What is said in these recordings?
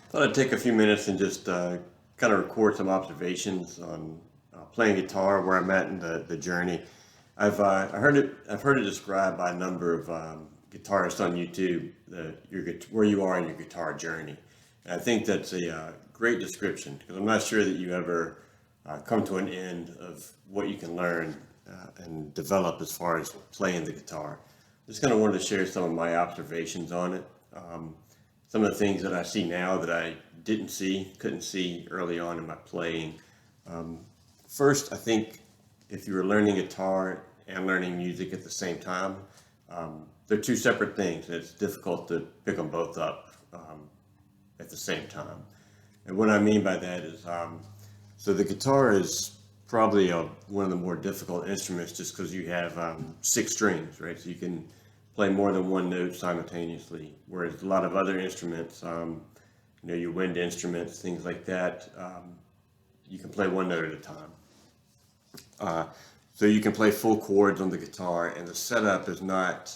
Thought I'd take a few minutes and just kind of record some observations on playing guitar, where I'm at in the journey. I've heard it described by a number of guitarists on YouTube, where you are in your guitar journey. And I think that's a great description because I'm not sure that you ever come to an end of what you can learn and develop as far as playing the guitar. Just kind of wanted to share some of my observations on it. Some of the things that I see now that I couldn't see early on in my playing. First, I think if you were learning guitar and learning music at the same time, they're two separate things. It's difficult to pick them both up at the same time. And what I mean by that is, so the guitar is probably one of the more difficult instruments just because you have six strings, right? So you can play more than one note simultaneously, whereas a lot of other instruments, your wind instruments, things like that, you can play one note at a time. So you can play full chords on the guitar, and the setup is not,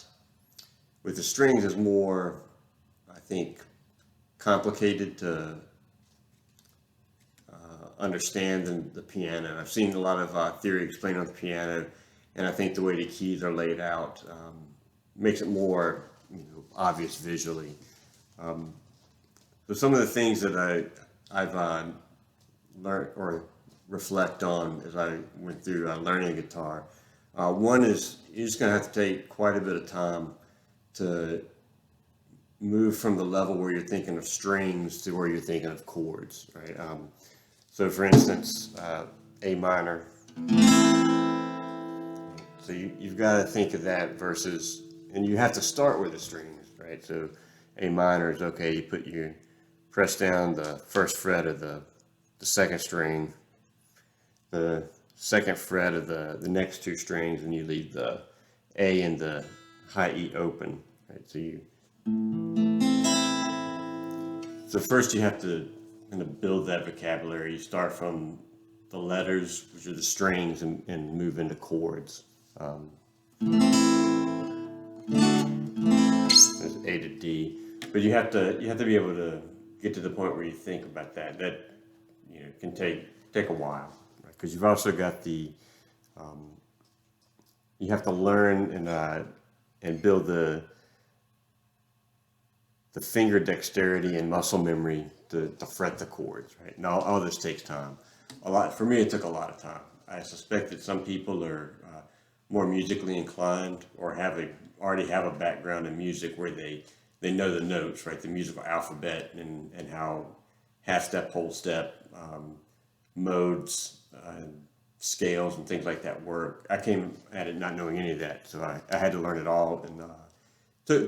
with the strings, is more, I think, complicated to understand than the piano. I've seen a lot of theory explained on the piano, and I think the way the keys are laid out makes it more obvious visually. So some of the things that I've learned or reflect on as I went through learning guitar. One is you're just going to have to take quite a bit of time to move from the level where you're thinking of strings to where you're thinking of chords, right? So for instance, A minor. So you've got to think of that versus, and you have to start with the strings, right? So A minor is okay, you press down the first fret of the second string, the second fret of the next two strings, and you leave the A and the high E open, right? So first you have to kind of build that vocabulary. You start from the letters, which are the strings, and move into chords. There's A to D, but you have to be able to get to the point where you think about that. That can take a while, right? Because you've also got you have to learn and build the finger dexterity and muscle memory to fret the chords, right? And all this takes time. For me, it took a lot of time. I suspect that some people are more musically inclined or already have a background in music where they know the notes, right? The musical alphabet and how half step, whole step, modes, scales, and things like that work. I came at it not knowing any of that, so I had to learn it all, and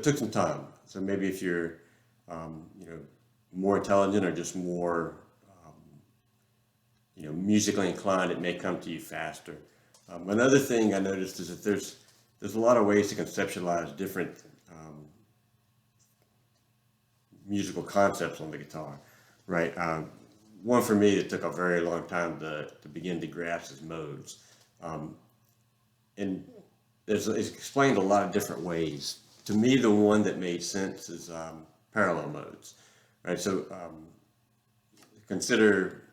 took some time. So maybe if you're more intelligent or just more musically inclined, it may come to you faster. Another thing I noticed is that there's a lot of ways to conceptualize different musical concepts on the guitar, right? One for me that took a very long time to begin to grasp is modes, and it's explained a lot of different ways. To me, the one that made sense is parallel modes, right? So consider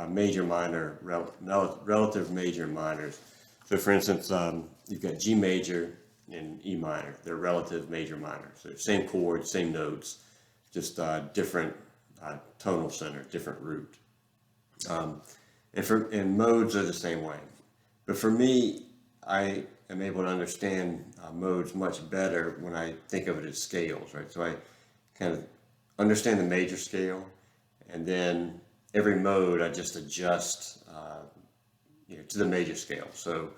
major, minor, relative major and minors. So for instance, you've got G major and E minor. They're relative major minor. So same chords, same notes, just different tonal center, different root. And modes are the same way. But for me, I am able to understand modes much better when I think of it as scales, right? So I kind of understand the major scale, and then every mode I just adjust to the major scale. So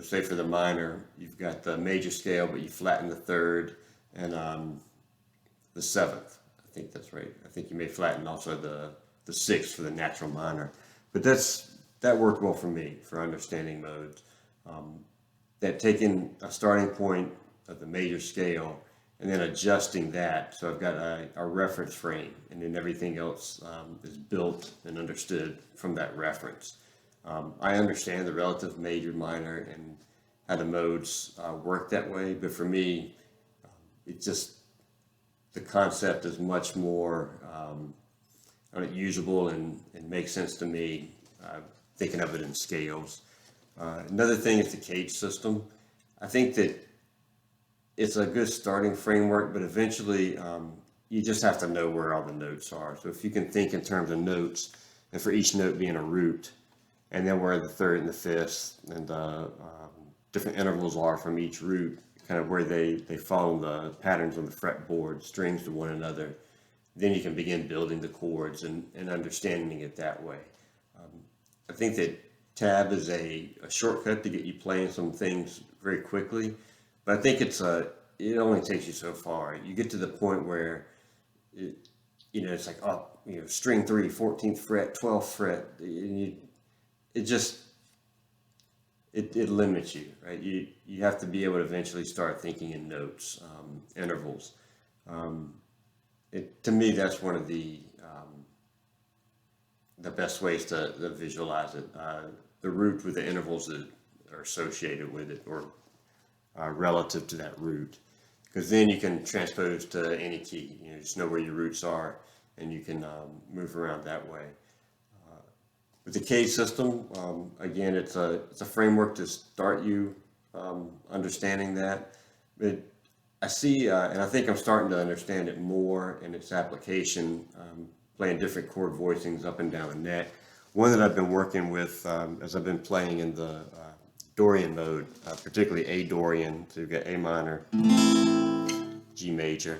say for the minor, you've got the major scale, but you flatten the third and the seventh. I think that's right. I think you may flatten also the sixth for the natural minor. But that worked well for me for understanding modes. That taking a starting point of the major scale and then adjusting that, so I've got a reference frame, and then everything else is built and understood from that reference. I understand the relative major, minor, and how the modes work that way, but for me, it just the concept is much more usable and makes sense to me, thinking of it in scales. Another thing is the cage system. I think that it's a good starting framework, but eventually you just have to know where all the notes are. So if you can think in terms of notes, and for each note being a root, and then where the third and the fifth and the different intervals are from each root, kind of where they follow the patterns on the fretboard, strings to one another, then you can begin building the chords and understanding it that way. I think that tab is a shortcut to get you playing some things very quickly, but I think it only takes you so far. You get to the point where it's like, oh, string 3, 14th fret, 12th fret, and it limits you, right? You have to be able to eventually start thinking in notes, intervals. To me, that's one of the best ways to visualize it. The root with the intervals that are associated with it, or relative to that root, because then you can transpose to any key. Just know where your roots are, and you can move around that way. With the cage system, again, it's a framework to start you understanding that. But I see, and I think I'm starting to understand it more in its application, playing different chord voicings up and down the neck. One that I've been working with as I've been playing in the Dorian mode, particularly A Dorian, so you've got A minor, G major,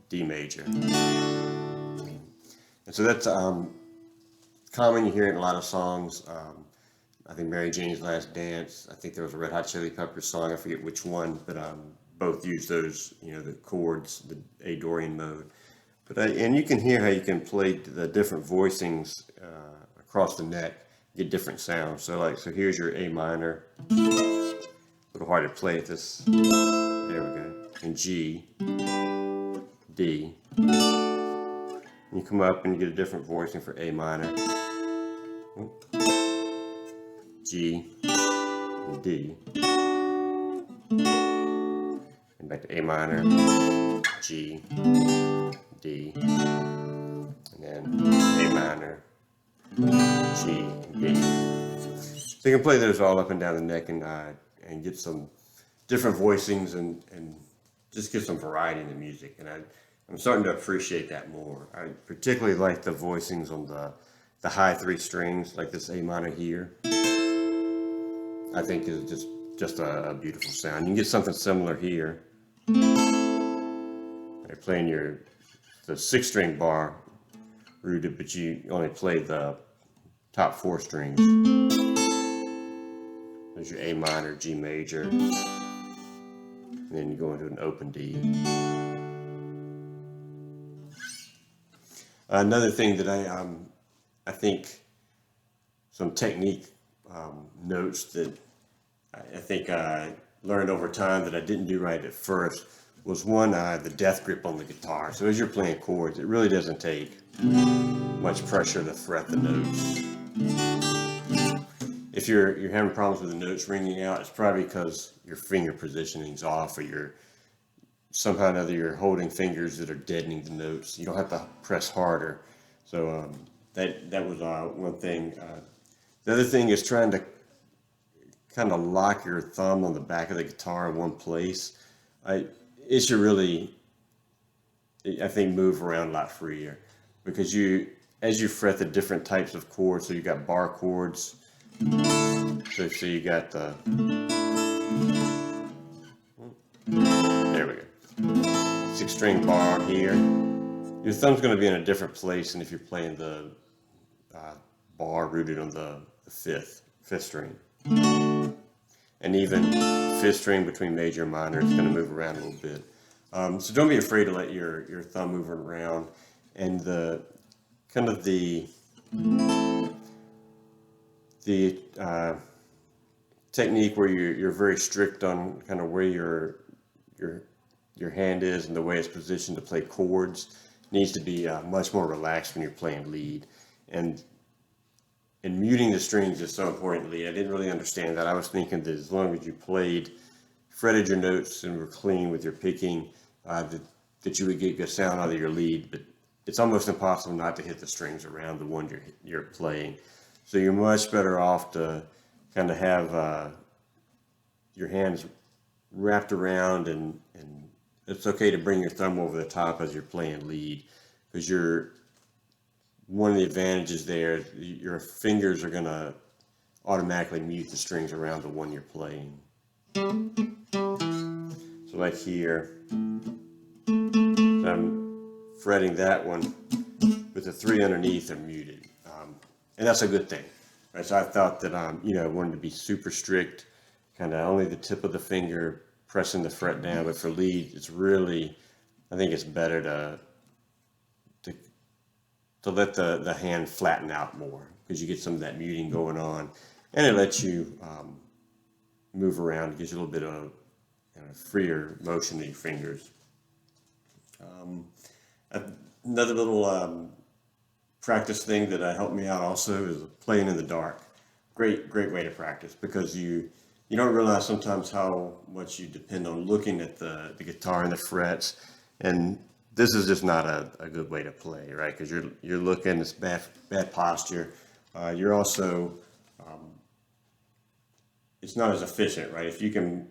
D major. And so that's common. You hear it in a lot of songs. I think Mary Jane's Last Dance. I think there was a Red Hot Chili Peppers song. I forget which one, but both use those, the chords, the A Dorian mode. But and you can hear how you can play the different voicings across the neck, get different sounds. So here's your A minor. A little hard to play at this. There we go. And G, D. You come up and you get a different voicing for A minor, G, and D, and back to A minor, G, D, and then A minor, G, and D. So you can play those all up and down the neck and get some different voicings and just get some variety in the music. And I'm starting to appreciate that more. I particularly like the voicings on the high 3 strings, like this A minor here. I think is just a beautiful sound. You can get something similar here. You're playing the 6-string bar rooted, but you only play the top 4 strings. There's your A minor, G major, and then you go into an open D. Another thing that I think some technique notes that I think I learned over time that I didn't do right at first was one, the death grip on the guitar. So as you're playing chords, it really doesn't take much pressure to fret the notes. If you're having problems with the notes ringing out, it's probably because your finger positioning's off, or somehow or another you're holding fingers that are deadening the notes. You don't have to press harder. So that was one thing. The other thing is trying to kind of lock your thumb on the back of the guitar in one place. It should really, I think, move around a lot freer, because as you fret the different types of chords, so you got bar chords. So you got the, there we go, 6-string bar here. Your thumb's going to be in a different place than if you're playing the bar rooted on the fifth string. And even 5th string between major and minor is going to move around a little bit. So don't be afraid to let your thumb move around. And the technique where you're very strict on kind of where your hand is and the way it's positioned to play chords needs to be much more relaxed when you're playing lead. And muting the strings is so important in lead. I didn't really understand that. I was thinking that as long as you fretted your notes and were clean with your picking, that that you would get good sound out of your lead, but it's almost impossible not to hit the strings around the one you're playing. So you're much better off to kind of have your hands wrapped around, and it's okay to bring your thumb over the top as you're playing lead, because one of the advantages there, your fingers are going to automatically mute the strings around the one you're playing. So like here, I'm fretting that one, but the three underneath are muted, and that's a good thing. Right? So I thought that I wanted to be super strict, kind of only the tip of the finger pressing the fret down. But for lead, it's really, I think it's better to let the hand flatten out more, because you get some of that muting going on, and it lets you move around, gives you a little bit of kind of freer motion in your fingers. Another little practice thing that helped me out also is playing in the dark. Great way to practice, because you don't realize sometimes how much you depend on looking at the guitar and the frets, and this is just not a good way to play, right? Because you're looking, it's bad posture. You're also it's not as efficient, right? If you can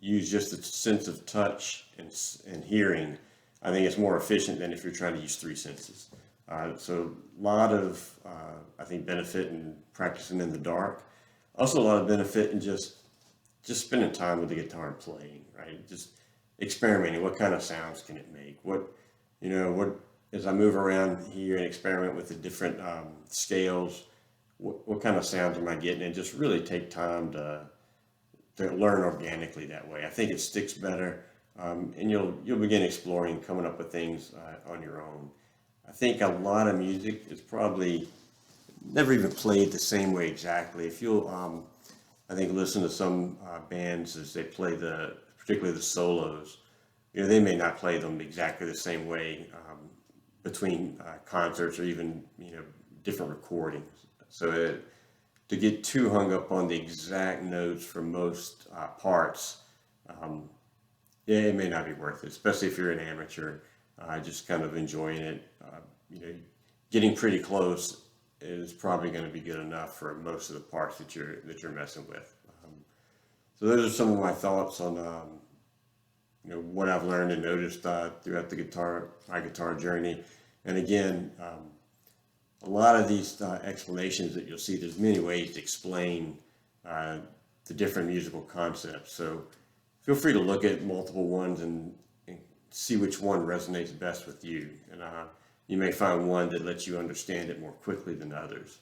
use just the sense of touch and hearing, I think it's more efficient than if you're trying to use three senses. So a lot of, I think, benefit in practicing in the dark. Also a lot of benefit in just spending time with the guitar and playing, right? Just experimenting. What kind of sounds can it make? What as I move around here and experiment with the different scales, what kind of sounds am I getting? And just really take time to learn organically that way. I think it sticks better, and you'll begin exploring, coming up with things on your own. I think a lot of music is probably never even played the same way exactly. If you'll, I think, listen to some bands as they play particularly the solos, they may not play them exactly the same way between concerts or even, different recordings. So to get too hung up on the exact notes for most parts, it may not be worth it, especially if you're an amateur, just kind of enjoying it. Getting pretty close is probably going to be good enough for most of the parts that you're messing with. So those are some of my thoughts on what I've learned and noticed throughout my guitar journey. And again, a lot of these explanations that you'll see, there's many ways to explain the different musical concepts. So feel free to look at multiple ones and see which one resonates best with you. And you may find one that lets you understand it more quickly than others.